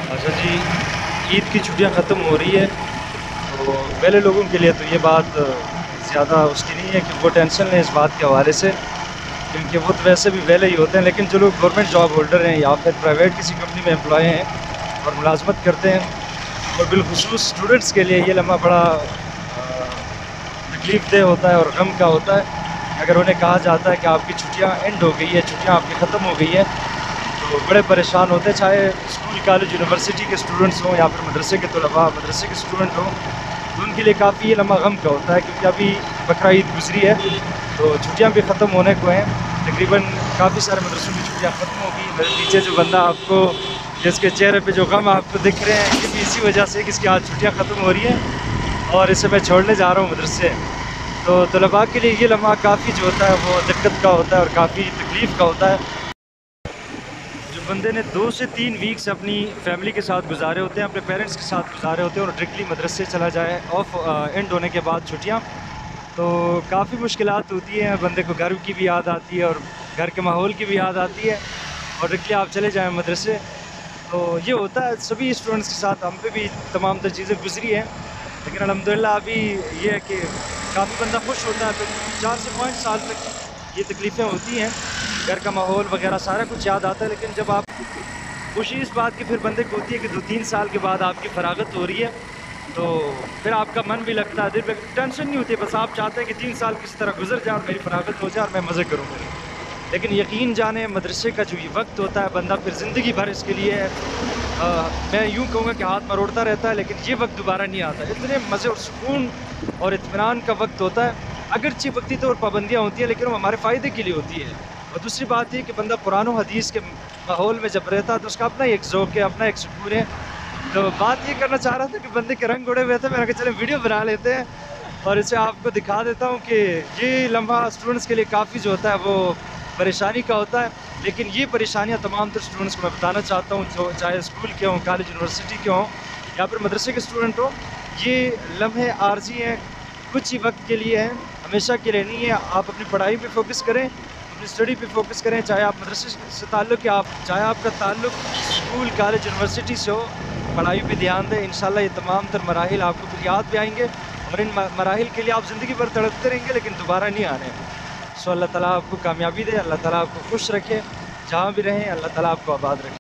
अच्छा जी, ईद की छुट्टियां ख़त्म हो रही है तो पहले लोगों के लिए तो ये बात ज़्यादा उसकी नहीं है कि वो टेंशन लें इस बात के हवाले से, क्योंकि वो तो वैसे भी वेले ही होते हैं। लेकिन जो लोग गवर्नमेंट जॉब होल्डर हैं या फिर प्राइवेट किसी कंपनी में एम्प्लॉय हैं और मुलाजमत करते हैं, और बिलखुसूस स्टूडेंट्स के लिए ये लम्हा बड़ा तकलीफ़ दह होता है और गम का होता है। अगर उन्हें कहा जाता है कि आपकी छुट्टियां एंड हो गई है, छुट्टियां आपकी ख़त्म हो गई है, तो बड़े परेशान होते हैं, चाहे स्कूल कॉलेज यूनिवर्सिटी के स्टूडेंट्स हों या फिर मदरसे के तलबा मदरसे के स्टूडेंट हों। तो उनके लिए काफ़ी ये लम्हा गम का होता है, क्योंकि अभी बकरा ईद गुजरी है तो छुट्टियां भी ख़त्म होने को हैं। तकरीबन काफ़ी सारे मदरसों की छुट्टियां ख़त्म हो गई। मेरे पीछे जो बंदा आपको, जिसके चेहरे पे जो गम आपको दिख रहे हैं, ये भी इसी वजह से कि इसकी आज छुट्टियां ख़त्म हो रही हैं और इसे मैं छोड़ने जा रहा हूँ मदरसे। तो तलबा के लिए ये लम्हा काफ़ी जो होता है वो दिक्कत का होता है और काफ़ी तकलीफ़ का होता है। जो बंदे ने 2 से 3 वीक्स अपनी फैमिली के साथ गुजारे होते हैं, अपने पेरेंट्स के साथ गुजारे होते हैं, और डायरेक्टली मदरसे चला जाए ऑफ एंड होने के बाद छुट्टियाँ, तो काफ़ी मुश्किलात होती हैं। बंदे को घर की भी याद आती है और घर के माहौल की भी याद आती है, और डायरेक्टली आप चले जाएँ मदरसे। तो ये होता है सभी स्टूडेंट्स के साथ, हम पे भी तमाम तर चीज़ें गुजरी हैं। लेकिन अल्हम्दुलिल्लाह अभी ये है कि काफ़ी बंदा खुश होता है, तो 4 से 5 साल तक ये तकलीफ़ें होती हैं, घर का माहौल वगैरह सारा कुछ याद आता है। लेकिन जब आप खुशी इस बात की फिर बंदे को होती है कि 2-3 साल के बाद आपकी फरागत हो रही है, तो फिर आपका मन भी लगता है, दिल में टेंशन नहीं होती, बस आप चाहते हैं कि 3 साल किस तरह गुजर जाए और मेरी फरागत हो जाए और मैं मज़े करूँ मेरे। लेकिन यकीन जाने मदरसे का जो ये वक्त होता है, बंदा फिर ज़िंदगी भर इसके लिए मैं यूँ कहूँगा कि हाथ मरोड़ता रहता है, लेकिन ये वक्त दोबारा नहीं आता। इतने मज़े और सुकून और इत्मीनान का वक्त होता है। अगरचे वक्ती तौर पाबंदियाँ होती हैं, लेकिन वो हमारे फ़ायदे के लिए होती है। और दूसरी बात ये कि बंदा कुरान और हदीस के माहौल में जब रहता है तो उसका अपना ही एक ज़ौक़ है, अपना एक सुकून है। तो बात ये करना चाह रहा था कि बंदे के रंग उड़े हुए थे, मैंने कहा चलो वीडियो बना लेते हैं और इसे आपको दिखा देता हूँ कि ये लम्हा स्टूडेंट्स के लिए काफ़ी जो होता है वो परेशानी का होता है। लेकिन ये परेशानियाँ तमाम तर स्टूडेंट्स को मैं बताना चाहता हूँ, जो चाहे स्कूल के हों, कॉलेज यूनिवर्सिटी के हों या फिर मदरसे के स्टूडेंट हों। ये लम्हे आर्जी हैं, कुछ ही वक्त के लिए हैं, हमेशा के लिए नहीं है। आप अपनी पढ़ाई पे फ़ोकस करें, अपनी स्टडी पे फ़ोकस करें, चाहे आप मदरसे से ताल्लुक़ है, आप चाहे आपका ताल्लुक़ स्कूल कॉलेज यूनिवर्सिटी से हो, पढ़ाई पे ध्यान दें। इंशाल्लाह ये तमाम तर मराहिल आपको फिर याद भी आएँगे, और इन मराहिल के लिए आप ज़िंदगी भर तड़पते रहेंगे, लेकिन दोबारा नहीं आने। सो अल्लाह ताला आपको कामयाबी दे, अल्लाह ताला आपको खुश रखे, जहाँ भी रहें अल्लाह ताला आपको आबाद रखे।